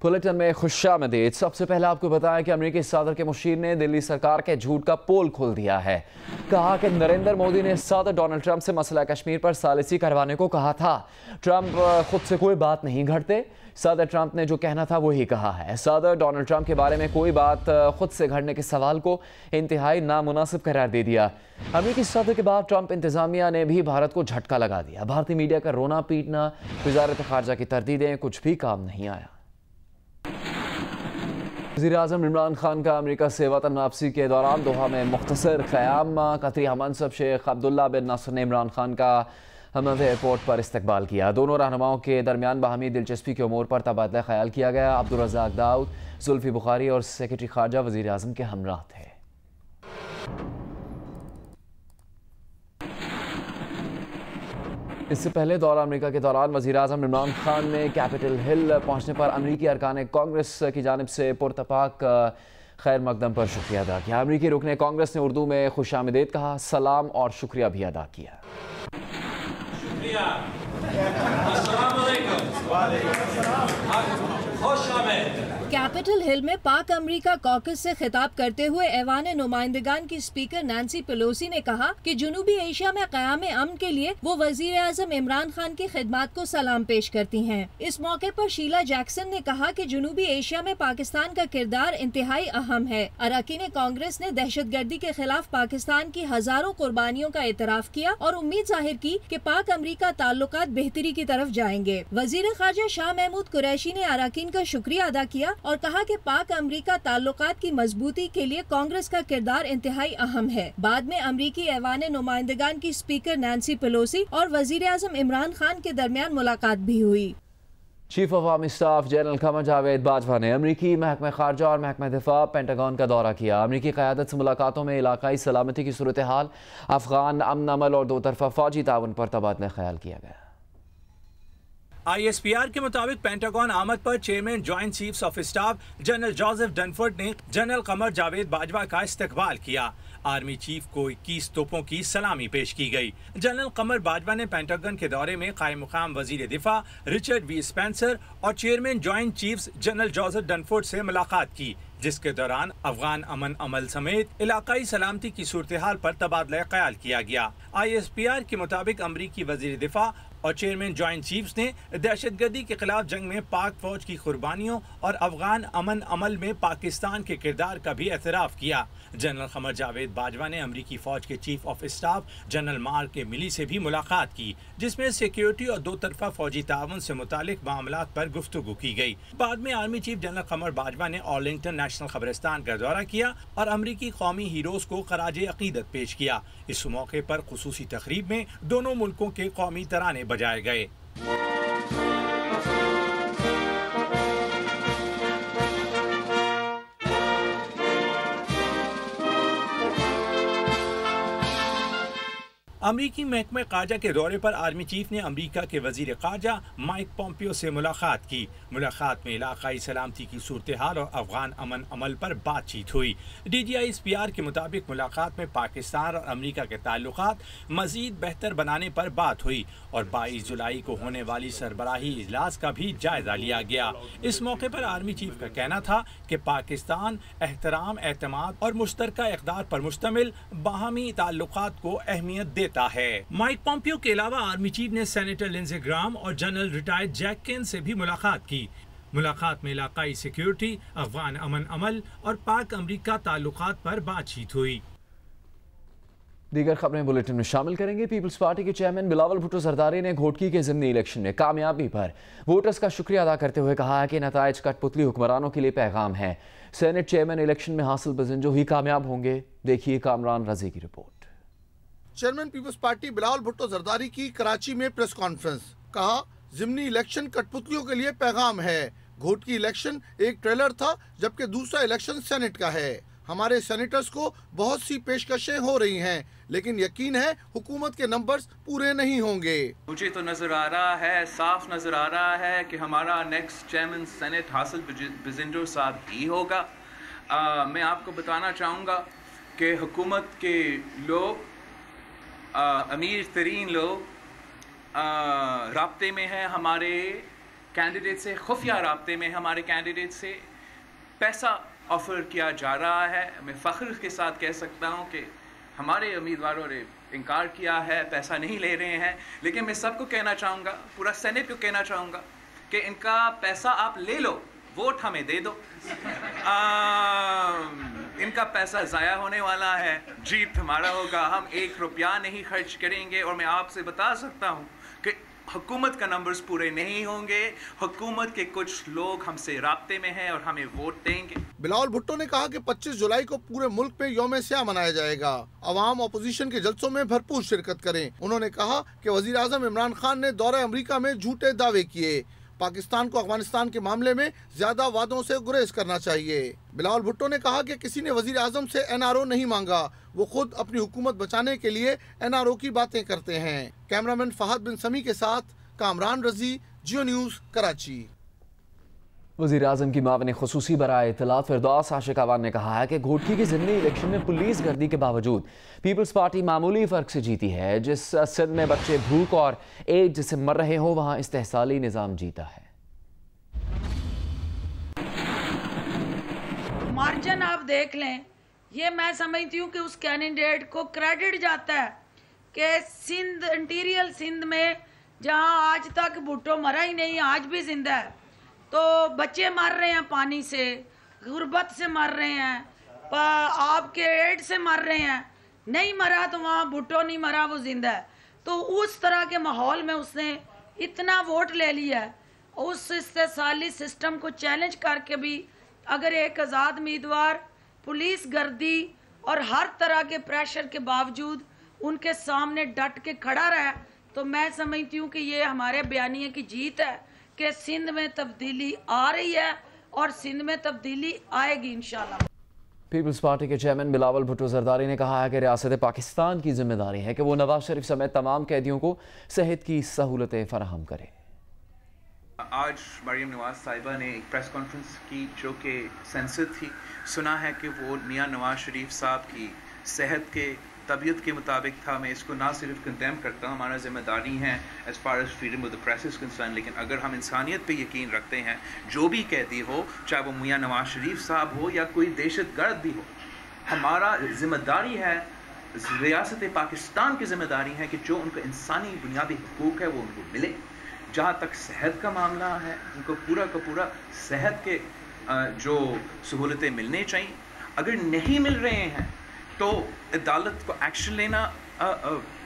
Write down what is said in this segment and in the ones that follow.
Bulletin में खुशामदीद। सबसे पहले आपको बताया कि अमेरिकी सदर के मुशीर ने दिल्ली सरकार के झूठ का पोल खोल दिया है। कहा कि नरेंद्र मोदी ने सदर डोनाल्ड ट्रंप से मसला कश्मीर पर सालिसी करवाने को कहा था। ट्रंप खुद से कोई बात नहीं घड़ते। सदर ट्रंप ने जो कहना था वही कहा है। सदर डोनाल्ड ट्रंप के बारे में कोई बात खुद से घड़ने के सवाल को इंतहाई नामुनासिब करार दे दिया। अमेरिकी सदर के बाद ट्रंप इंतजामिया ने भी भारत को झटका लगा दिया। भारतीय मीडिया का रोना पीटना, वजारत खारजा की तरदीदें, कुछ भी काम नहीं आया। वज़ीर-ए-आज़म इमरान खान का अमेरिका से वतन वापसी के दौरान दोहा में मुख्तसर क़याम। कतरी हमनसब शेख अब्दुल्ला बिन नासर ने इमरान खान का हमद एयरपोर्ट पर इस्तकबाल किया। दोनों रहनुमाओं के दरमियान बाहमी दिलचस्पी के उमूर पर तबादला ख्याल किया गया। अब्दुल रज़ाक दाऊद, जुल्फ़ी बुखारी और सेक्रेटरी खारजा वज़ीर-ए-आज़म के हमरा थे। इससे पहले दौरा अमेरिका के दौरान वज़ीर-ए-आज़म इमरान खान ने कैपिटल हिल पहुंचने पर अमेरिकी अरकान कांग्रेस की जानिब से पुरतपाक खैर मकदम पर शुक्रिया अदा किया। अमेरिकी रुकने कांग्रेस ने उर्दू में खुशामदीद कहा, सलाम और शुक्रिया भी अदा किया। कैपिटल हिल में पाक अमरीका कॉकस से खिताब करते हुए ऐवान नुमाइंदगान की स्पीकर नैंसी पेलोसी ने कहा कि जनूबी एशिया में क़याम अमन के लिए वो वज़ीर आज़म इमरान खान की खिदमत को सलाम पेश करती हैं। इस मौके पर शीला जैक्सन ने कहा कि जनूबी एशिया में पाकिस्तान का किरदार इंतहाई अहम है। अरकान कांग्रेस ने दहशतगर्दी के खिलाफ पाकिस्तान की हजारों कुर्बानियों का एतराफ़ किया और उम्मीद जाहिर की कि पाक अमरीका ताल्लुकात बेहतरी की तरफ जाएंगे। वज़ीर ख़ारजा शाह महमूद कुरैशी ने अरकान का शुक्रिया अदा किया और कहा कि पाक अमरीका ताल्लुकात की मजबूती के लिए कांग्रेस का किरदार इंतहाई अहम है। बाद में अमरीकी ऐवान नुमाइंदगान की स्पीकर नैंसी पेलोसी और वज़ीर आज़म इमरान खान के दरमियान मुलाकात भी हुई। Chief of army staff general Qamar Javed Bajwa ने अमरीकी महकमा खारजा और महकमा दिफा पेंटागन का दौरा किया। अमरीकी क़यादत से मुलाकातों में इलाकाई सलामती की सूरत हाल, अफगान अमन अमल और दो तरफा फौजी ताउन पर तबादला ख्याल किया गया। ISPR के मुताबिक पेंटागन आमद पर chairman joint chiefs of staff general Joseph Dunford ने जनरल कमर जावेद बाजवा का इस्तकबाल किया। आर्मी चीफ को 21 तोपों की सलामी पेश की गई। जनरल कमर बाजवा ने पेंटागन के दौरे में कायम मुकाम वजीर दिफा रिचर्ड वी स्पेंसर और chairman joint chiefs general Joseph Dunford से मुलाकात की, जिसके दौरान अफगान अमन अमल समेत इलाकाई सलामती की सूरत हाल पर तबादला ख्याल किया गया। ISPR के मुताबिक अमरीकी वजीर दिफा और चेयरमैन ज्वाइंट चीफ्स ने दहशतगर्दी के खिलाफ जंग में पाक फौज की कुर्बानियों और अफगान अमन अमल में पाकिस्तान के किरदार का भी एतराफ़ किया। जनरल कमर जावेद बाजवा ने अमरीकी फौज के chief of staff general mark के मिली से भी मुलाकात की, जिसमें सिक्योरिटी और दो तरफा फौजी ताउन से मुतालिक मामलात पर गुफ्तगू की गई। बाद में आर्मी चीफ जनरल कमर बाजवा ने आर्लिंगटन नेशनल कब्रिस्तान का दौरा किया और अमरीकी कौमी हीरोज को खराजे अकीदत पेश किया। इस मौके पर खुसूसी तकरीब में दोनों मुल्कों के कौमी तराने बजाए गए। अमरीकी महकमा खारजा के दौरे पर आर्मी चीफ ने अमरीका के वजीर खारजा माइक पोम्पियो से मुलाकात की। मुलाकात में इलाकाई सलामती की सूरत हाल और अफगान अमन अमल पर बातचीत हुई। DGISPR के मुताबिक मुलाकात में पाकिस्तान और अमरीका के ताल्लुकात मजीद बेहतर बनाने पर बात हुई और 22 जुलाई को होने वाली सरबराही इजलास का भी जायजा लिया गया। इस मौके पर आर्मी चीफ का कहना था कि पाकिस्तान एहतराम, एतमाद और मुश्तरका इक़दार पर मुश्तमिल बाहमी ताल्लुकात को अहमियत देता है। माइक पोम्पियो के अलावा आर्मी चीफ ने सेनेटर लिंडसे ग्राहम और जनरल रिटायर्ड जैक केन से भी मुलाकात की। मुलाकात में इलाकाई सिक्योरिटी, अफगान अमन अमल और पाक अमरीका ताल्लुकात पर बातचीत हुई। दीगर खबरें बुलेटिन में शामिल करेंगे। पीपल्स पार्टी के चेयरमैन बिलावल भुट्टो जरदारी ने घोटकी के ज़िमनी इलेक्शन में कामयाबी पर वोटर्स का शुक्रिया अदा करते हुए कहा है कि नताइज कठपुतली हुक्मरानों के लिए पैगाम है। सेनेट चेयरमैन इलेक्शन में हासिल बजिंजो ही कामयाब होंगे। देखिए कामरान रजी की report. Chairman Peoples Party Bilawal Bhutto Zardari की कराची में प्रेस कॉन्फ्रेंस। कहा, ज़िमनी इलेक्शन कठपुतलियों के लिए पैगाम है। घोटकी इलेक्शन एक ट्रेलर था, जबकि दूसरा इलेक्शन सेनेट का है। हमारे सेनेटर्स को बहुत सी पेशकशें हो रही हैं, लेकिन यकीन है हुकूमत के नंबर्स पूरे नहीं होंगे। मुझे तो नजर आ रहा है, साफ नजर आ रहा है कि हमारा नेक्स्ट चेयरमैन सेनेट हासिल बजिंजो साहब ही होगा। मैं आपको बताना चाहूँगा कि हुकूमत के लोग, अमीर तरीन लोग राब्ते में हैं हमारे कैंडिडेट से खुफिया राब्ते में हमारे कैंडिडेट से पैसा ऑफ़र किया जा रहा है। मैं फ़ख्र के साथ कह सकता हूँ कि हमारे उम्मीदवारों ने इनकार किया है, पैसा नहीं ले रहे हैं। लेकिन मैं सबको कहना चाहूँगा, पूरा सेनेट को कहना चाहूँगा कि इनका पैसा आप ले लो, वोट हमें दे दो। इनका पैसा ज़ाया होने वाला है, जीत हमारा होगा। हम 1 रुपया नहीं खर्च करेंगे। और मैं आपसे बता सकता हूँ कि हुकूमत का नंबर्स पूरे नहीं होंगे। हुकूमत के कुछ लोग हमसे राब्ते में हैं और हमें वोट देंगे। बिलावल भुट्टो ने कहा कि 25 जुलाई को पूरे मुल्क में यौम स्याह मनाया जाएगा। अवाम अपोजिशन के जलसों में भरपूर शिरकत करें। उन्होंने कहा कि वजीर आजम इमरान खान ने दौरे अमरीका में झूठे दावे किए। पाकिस्तान को अफगानिस्तान के मामले में ज्यादा वादों से गुरेज करना चाहिए। बिलावल भुट्टो ने कहा कि किसी ने वजीर आजम से NRO नहीं मांगा, वो खुद अपनी हुकूमत बचाने के लिए NRO की बातें करते हैं। कैमरामैन फहद बिन समी के साथ कामरान रजी, जियो न्यूज़, कराची। वज़ीर आज़म की मावन ख़ुसूसी बराए इत्तलात फिरदौस आशिक अवान ने कहा है कि घोटकी की ज़िमनी इलेक्शन में पुलिस गर्दी के बावजूद पीपल्स पार्टी मामूली फ़र्क से जीती है। जिस सिंध में बच्चे भूख और एड्स से मर रहे हों, वहाँ इस्तेहसाली निज़ाम जीता है। मार्जिन आप देख लें, ये मैं समझती हूँ कि उस कैंडिडेट को क्रेडिट जाता है कि सिंध, इंटीरियर सिंध में जहाँ आज तक भुट्टो मरा ही नहीं, आज भी जिंदा है, तो बच्चे मर रहे हैं, पानी से, गुर्बत से मर रहे हैं, आपके एड से मर रहे हैं। नहीं मरा तो वहाँ भुट्टो नहीं मरा, वो जिंदा है। तो उस तरह के माहौल में उसने इतना वोट ले लिया है। उस इस्तेसाली सिस्टम को चैलेंज करके भी अगर एक आज़ाद उम्मीदवार पुलिस गर्दी और हर तरह के प्रेशर के बावजूद उनके सामने डट के खड़ा रहा, तो मैं समझती हूँ कि ये हमारे बयानिए की जीत है कि सिंध में तब्दीली आ रही है और सिंध में तब्दीली आएगी इंशाल्लाह। पीपल्स पार्टी के चेयरमैन बिलावल भुट्टो जरदारी ने कहा है कि रियासत पाकिस्तान की जिम्मेदारी है कि वो नवाज शरीफ समेत तमाम कैदियों को सेहत की सहूलतें फराहम करे। आज मरियम नवाज साहिबा ने एक प्रेस कॉन्फ्रेंस की जो कि सेंसिटिव थी। सुना है कि वो मियां नवाज शरीफ साहब की सेहत के तबीयत के मुताबिक था। मैं इसको ना सिर्फ कंडेम करता हूँ, हमारा जिम्मेदारी है as far as freedom of the press is concern, लेकिन अगर हम इंसानियत पे यकीन रखते हैं, जो भी कैदी हो, चाहे वो मियां नवाज शरीफ साहब हो या कोई दहशतगर्द भी हो, हमारा जिम्मेदारी है, रियासत पाकिस्तान की जिम्मेदारी है कि जो उनका इंसानी बुनियादी हुकूक है वो उनको मिले। जहाँ तक सेहत का मामला है, उनको पूरा का पूरा सेहत के जो सहूलतें मिलने चाहिए। अगर नहीं मिल रहे हैं तो अदालत को एक्शन लेना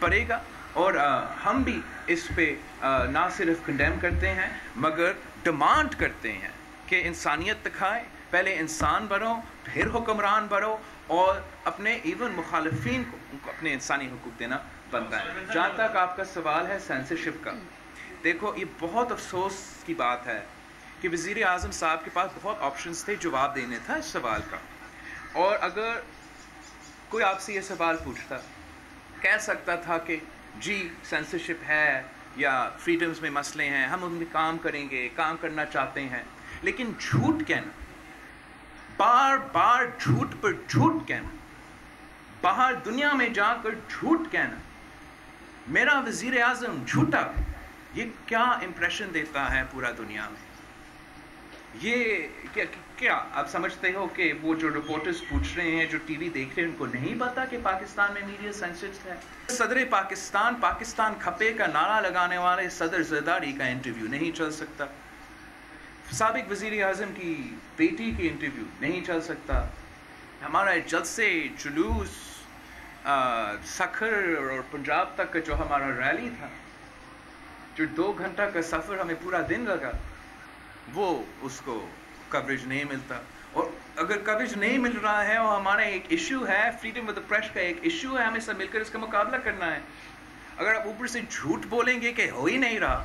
पड़ेगा। और हम भी इस पे ना सिर्फ कंडेम करते हैं मगर डिमांड करते हैं कि इंसानियत दिखाए, पहले इंसान बनो फिर हुक्मरान बनो, और अपने इवन मुखालिफिन को उनको अपने इंसानी हुकूक देना बनता है। जहाँ तक आपका सवाल है सेंसरशिप का, देखो ये बहुत अफसोस की बात है कि वज़ीर आज़म साहब के पास बहुत ऑप्शंस थे जवाब देने था इस सवाल का। और अगर कोई आपसे ये सवाल पूछता, कह सकता था कि जी सेंसरशिप है या फ्रीडम्स में मसले हैं, हम उनमें काम करेंगे, काम करना चाहते हैं, लेकिन झूठ कहना, बार बार झूठ पर झूठ कहना, बाहर दुनिया में जाकर झूठ कहना, मेरा वज़ीर आज़म झूठा, ये क्या इंप्रेशन देता है पूरा दुनिया में। ये क्या आप समझते हो कि वो जो रिपोर्टर्स पूछ रहे हैं, जो टीवी देख रहे हैं, उनको नहीं पता कि पाकिस्तान में मीडिया सेंसिटिव है? सदर पाकिस्तान, पाकिस्तान खपे का नारा लगाने वाले सदर जरदारी का इंटरव्यू नहीं चल सकता, साबिक वज़ीर आज़म की बेटी की इंटरव्यू नहीं चल सकता, हमारा जलसे जुलूस सखर और पंजाब तक का जो हमारा रैली था, जो 2 घंटा का सफ़र हमें पूरा दिन लगा, वो उसको कवरेज नहीं मिलता। और अगर कवरेज नहीं मिल रहा है और हमारा एक इशू है, फ्रीडम ऑफ द प्रेस का एक इशू है, हमें सब मिलकर इसका मुकाबला करना है। अगर आप ऊपर से झूठ बोलेंगे कि हो ही नहीं रहा,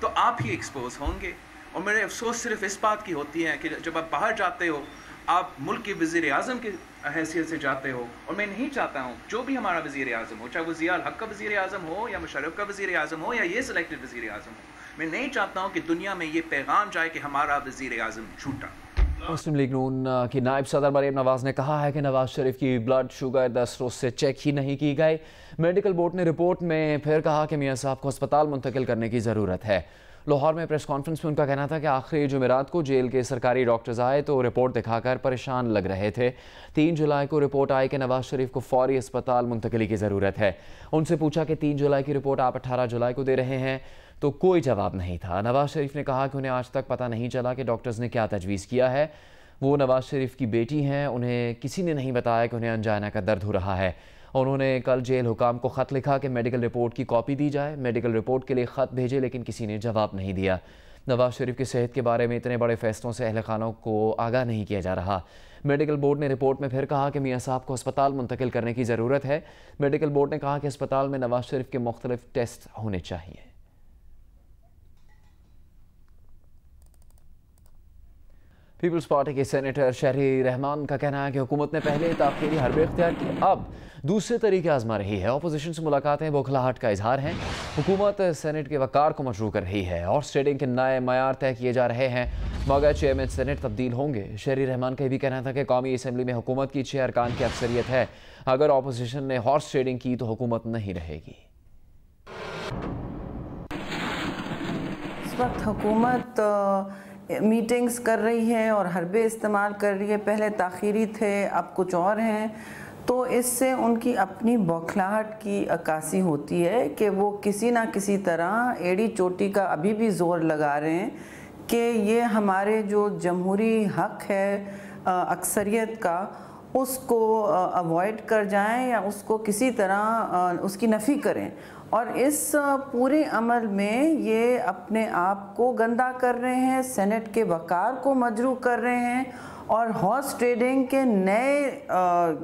तो आप ही एक्सपोज होंगे। और मेरे अफसोस सिर्फ इस बात की होती है कि जब आप बाहर जाते हो, आप मुल्क के वज़ीर आज़म की हैसियत से जाते हो, और मैं नहीं चाहता हूँ जो भी हमारा वज़ीर आज़म हो, चाहे वो ज़िया हक का वज़ीर आज़म हो या मुशर्रफ का वज़ीर आज़म हो या ये सिलेक्टेड वज़ीर आज़म हो, मैं नहीं चाहता हूँ कि दुनिया में ये पैगाम जाए कि हमारा वज़ीर आज़म झूठा। मुस्लिम लीग नून की नायब सदर मरियम नवाज ने कहा है कि नवाज शरीफ की ब्लड शुगर 10 रोज से चेक ही नहीं की गई। मेडिकल बोर्ड ने रिपोर्ट में फिर कहा कि मियां साहब को अस्पताल मुंतकिल करने की ज़रूरत है। लाहौर में प्रेस कॉन्फ्रेंस में उनका कहना था कि आखिरी जुमेरात को जेल के सरकारी डॉक्टर्स आए तो रिपोर्ट दिखाकर परेशान लग रहे थे। 3 जुलाई को रिपोर्ट आई कि नवाज शरीफ को फौरी अस्पताल मुंतकिली की ज़रूरत है। उनसे पूछा कि 3 जुलाई की रिपोर्ट आप 18 जुलाई को दे रहे हैं, तो कोई जवाब नहीं था। नवाज शरीफ ने कहा कि उन्हें आज तक पता नहीं चला कि डॉक्टर्स ने क्या तजवीज़ किया है। वो नवाज शरीफ की बेटी हैं, उन्हें किसी ने नहीं बताया कि उन्हें अंजाना का दर्द हो रहा है। उन्होंने कल जेल हुकाम को ख़त लिखा कि मेडिकल रिपोर्ट की कॉपी दी जाए। मेडिकल रिपोर्ट के लिए ख़त भेजे लेकिन किसी ने जवाब नहीं दिया। नवाज शरीफ की सेहत के बारे में इतने बड़े फैसलों से अहल खानों को आगाह नहीं किया जा रहा। मेडिकल बोर्ड ने रिपोर्ट में फिर कहा कि मियाँ साहब को अस्पताल मुंतकिल करने की ज़रूरत है। मेडिकल बोर्ड ने कहा कि अस्पताल में नवाज शरीफ के मुख्तलिफ टेस्ट होने चाहिए। पीपल्स पार्टी के सेनेटर शहरी रहमान का कहना है कि हुकूमत ने पहले ताख़ीरी हरबे इख्तियार की, अब दूसरे तरीके आजमा रही है। अपोजिशन से मुलाकातें बौखलाहट का इजहार हैं। हुकूमत सेनेट के वक़ार को मशरू कर रही है। हॉर्स ट्रेडिंग के नए मयार तय किए जा रहे हैं, मगर चेयरमैन सेनेट तब्दील होंगे। शहरी रहमान का भी कहना था कि कौमी असम्बली में हुकूमत की 6 अरकान की अक्सरियत है। अगर अपोजिशन ने हॉर्स ट्रेडिंग की तो हुकूमत नहीं रहेगी। इस वक्त हुकूमत मीटिंग्स कर रही है और हरबे इस्तेमाल कर रही है। पहले ताख़ीरी थे, अब कुछ और हैं, तो इससे उनकी अपनी बौखलाहट की अक्कासी होती है कि वो किसी ना किसी तरह एड़ी चोटी का अभी भी ज़ोर लगा रहे हैं कि ये हमारे जो जमहूरी हक़ है अक्सरियत का, उसको अवॉइड कर जाएं या उसको किसी तरह उसकी नफ़ी करें। और इस पूरे अमल में ये अपने आप को गंदा कर रहे हैं, सेनेट के वक़ार को मजरू कर रहे हैं और हॉर्स ट्रेडिंग के नए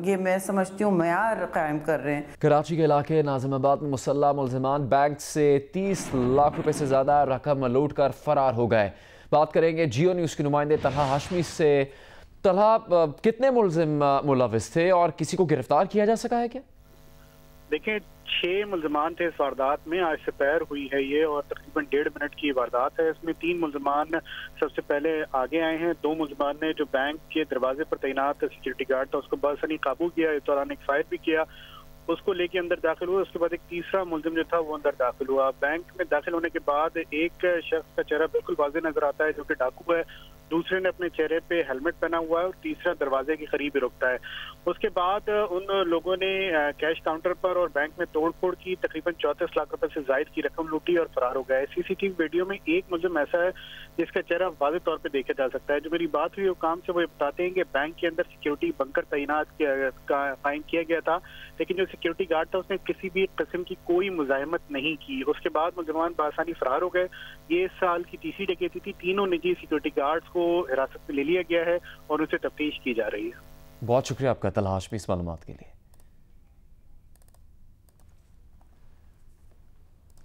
ये मैं समझती हूँ मयार कायम कर रहे हैं। कराची के इलाके नाज़िमाबाद में मुसल्लह मुल्ज़िमान बैंक से 30 लाख रुपए से ज़्यादा रकम लूट कर फरार हो गए। बात करेंगे जियो न्यूज़ के नुमाइंदे तलहा हाशमी से। तलहा, कितने मुल्ज़िम मुलविस थे और किसी को गिरफ्तार किया जा सका है क्या? देखें, 6 मुल्ज़िमान थे इस वारदात में। आज दोपहर हुई है ये और तकरीबन 1.5 मिनट की वारदात है। इसमें 3 मुल्ज़िमान सबसे पहले आगे आए हैं। 2 मुल्ज़िमान ने जो बैंक के दरवाजे पर तैनात सिक्योरिटी गार्ड था उसको बसनी काबू किया। इस दौरान एक फायर भी किया, उसको लेके अंदर दाखिल हुआ। उसके बाद एक तीसरा मुल्ज़िम जो था वो अंदर दाखिल हुआ। बैंक में दाखिल होने के बाद एक शख्स का चेहरा बिल्कुल वाज़ेह नजर आता है जो कि डाकू है। दूसरे ने अपने चेहरे पे हेलमेट पहना हुआ है और तीसरा दरवाजे के करीब ही रुकता है। उसके बाद उन लोगों ने कैश काउंटर पर और बैंक में तोड़फोड़ की, तकरीबन 34 लाख रुपए से जायद की रकम लूटी और फरार हो गए। सीसीटीवी वीडियो में एक मुल्ज़िम ऐसा है जिसका चेहरा वाज़ेह तौर पे देखा जा सकता है। जो मेरी बात हुई हुकाम से वो ये बताते हैं कि बैंक के अंदर सिक्योरिटी बंकर तैनात कायम किया गया था, लेकिन जो सिक्योरिटी गार्ड था उसने किसी भी किस्म की कोई मुजाहिमत नहीं की। उसके बाद मुल्ज़िमान बआसानी फरार हो गए। ये इस साल की तीसरी डकैती थी। 3 निजी सिक्योरिटी गार्ड्स को हिरासत में ले लिया गया है और उनसे तफ्तीश की जा रही है। बहुत शुक्रिया आपका तलहा हाशमी इस मालूमात के लिए।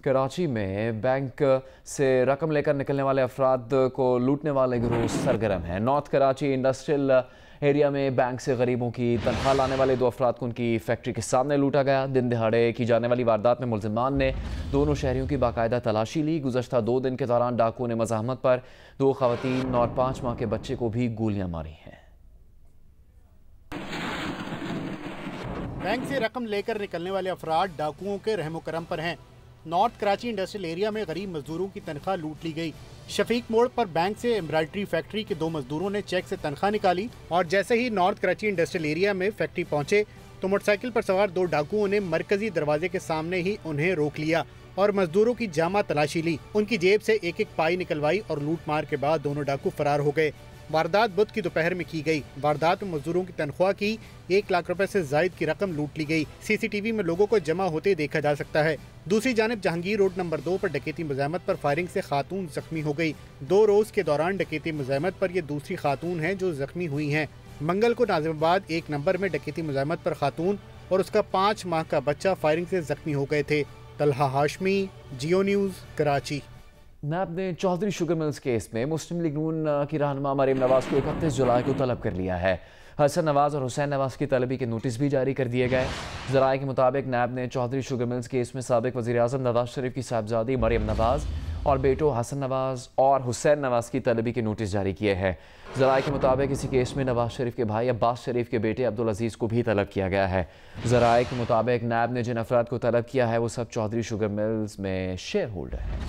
कराची में बैंक से रकम लेकर निकलने वाले अफराद को लूटने वाले गिरोह सरगर्म है। नॉर्थ कराची इंडस्ट्रियल एरिया में बैंक से गरीबों की तनख्वाह लाने वाले 2 अफराद को उनकी फैक्ट्री के सामने लूटा गया। दिन दिहाड़े की जाने वाली वारदात में मुल्ज़िमान ने दोनों शहरियों की बाकायदा तलाशी ली। गुज़श्ता 2 दिन के दौरान डाकुओं ने मज़ाहमत पर 2 ख़वातीन और 5 माह के बच्चे को भी गोलियां मारी हैं। बैंक से रकम लेकर निकलने वाले अफराद डाकुओं के रहमो करम पर हैं। नॉर्थ कराची इंडस्ट्रियल एरिया में गरीब मजदूरों की तनख्वाह लूट ली गई। शफीक मोड़ पर बैंक से एम्ब्रॉयडरी फैक्ट्री के 2 मजदूरों ने चेक से तनख्वाह निकाली और जैसे ही नॉर्थ कराची इंडस्ट्रियल एरिया में फैक्ट्री पहुंचे तो मोटरसाइकिल पर सवार 2 डाकुओं ने मरकजी दरवाजे के सामने ही उन्हें रोक लिया और मजदूरों की जामा तलाशी ली। उनकी जेब से एक पाई निकलवाई और लूट मार के बाद दोनों डाकू फरार हो गए। वारदात बुध की दोपहर में की गई। वारदात में मजदूरों की तनख्वाह की 1 लाख रुपए से जायद की रकम लूट ली गई। सीसीटीवी में लोगों को जमा होते देखा जा सकता है। दूसरी जानिब जहांगीर रोड नंबर 2 पर डकैती मुज़ाहमत पर फायरिंग से खातून जख्मी हो गई। 2 रोज के दौरान डकैती मुज़ाहमत पर ये दूसरी खातून है जो जख्मी हुई है। मंगल को नाज़िमाबाद 1 नंबर में डकैती मुज़ाहमत पर खातून और उसका 5 माह का बच्चा फायरिंग से जख्मी हो गए थे। तलहा हाशमी, जियो न्यूज़, कराची। नैब ने चौधरी शुगर मिल्स केस में मुस्लिम लीग नून की रहनुमा मरीम नवाज को 31 जुलाई को तलब कर लिया है। हसन नवाज और हुसैन नवाज की तलबी के नोटिस भी जारी कर दिए गए। ज़राए के मुताबिक नैब ने चौधरी शुगर मिल्स केस में साबिक वज़ीर-ए-आज़म नवाज शरीफ की साहबजादी मरीम नवाज और बेटों हसन नवाज और हुसैन नवाज की तलबी के नोटिस जारी किए हैं। ज़राए के मुताबिक इसी केस में नवाज शरीफ के भाई अब्बास शरीफ के बेटे अब्दुल अजीज़ को भी तलब किया गया है। ज़राए के मुताबिक नैब ने जिन अफराद को तलब किया है वो सब चौधरी शुगर मिल्स में शेयर होल्डर हैं।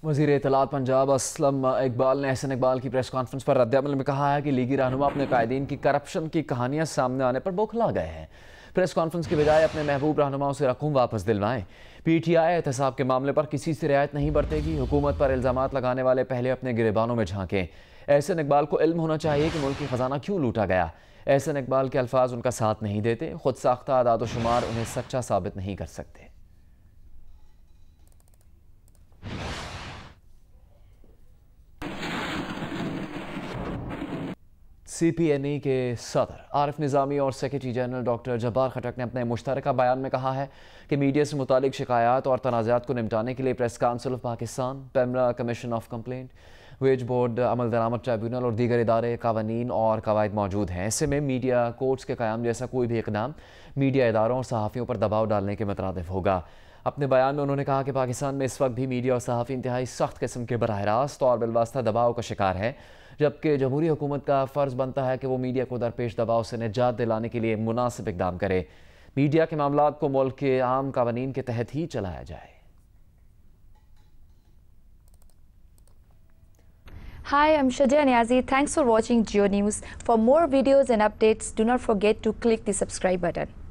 वज़ीर इत्तलात पंजाब असलम इकबाल ने एहसन इकबाल की प्रेस कॉन्फ्रेंस पर रद्द-ए-अमल में कहा है कि लीगी रहनुमा अपने कायदीन की करप्शन की कहानियां सामने आने पर बौखला गए हैं। प्रेस कॉन्फ्रेंस की बजाय अपने महबूब रहनुमाओं से रकूम वापस दिलवाएं। PTI एहतसाब के मामले पर किसी से रियायत नहीं बरतेगी। हुकूमत पर इल्ज़ामात लगाने वाले पहले अपने गिरेबानों में झांकें। एहसन इकबाल को इल्म होना चाहिए कि मुल्क की खजाना क्यों लूटा गया। एहसन इकबाल के अल्फाज उनका साथ नहीं देते। खुद साख्ता आदाद-ओ-शुमार उन्हें सच्चा साबित नहीं कर सकते। CPNE के सदर आरिफ निज़ामी और सेक्रेटरी जनरल डॉक्टर जब्बार खटक ने अपने मुश्तरका बयान में कहा है कि मीडिया से मुतालिक शिकायत और तनाज़ात को निपटाने के लिए press council of Pakistan, PEMRA commission of complaint, wage board, अमल दरामद ट्रिब्यूनल और दीगर इदारे, कावानीन और कवायद मौजूद हैं। ऐसे में मीडिया कोर्ट्स के क़याम जैसा कोई भी इक़दाम मीडिया इदारों और सहाफ़ियों पर दबाव डालने के मुतरादिफ होगा। अपने बयान में उन्होंने कहा कि पाकिस्तान में इस वक्त भी मीडिया और सहाफ़ी इंतहाई सख्त किस्म के बराह रास्त और बिलवास्ता दबाव का शिकार है, जबकि जमहूरी हुकूमत का फ़र्ज़ बनता है कि वो मीडिया को दरपेश दबाव से निजात दिलाने के लिए मुनासिब इक़दाम करे। मीडिया के मामलात को मुल्क के आम कानून के तहत ही चलाया जाए। Hi, I'm Shadia Niazi. Thanks for watching Geo News. For more videos and updates, do not forget to click the subscribe button.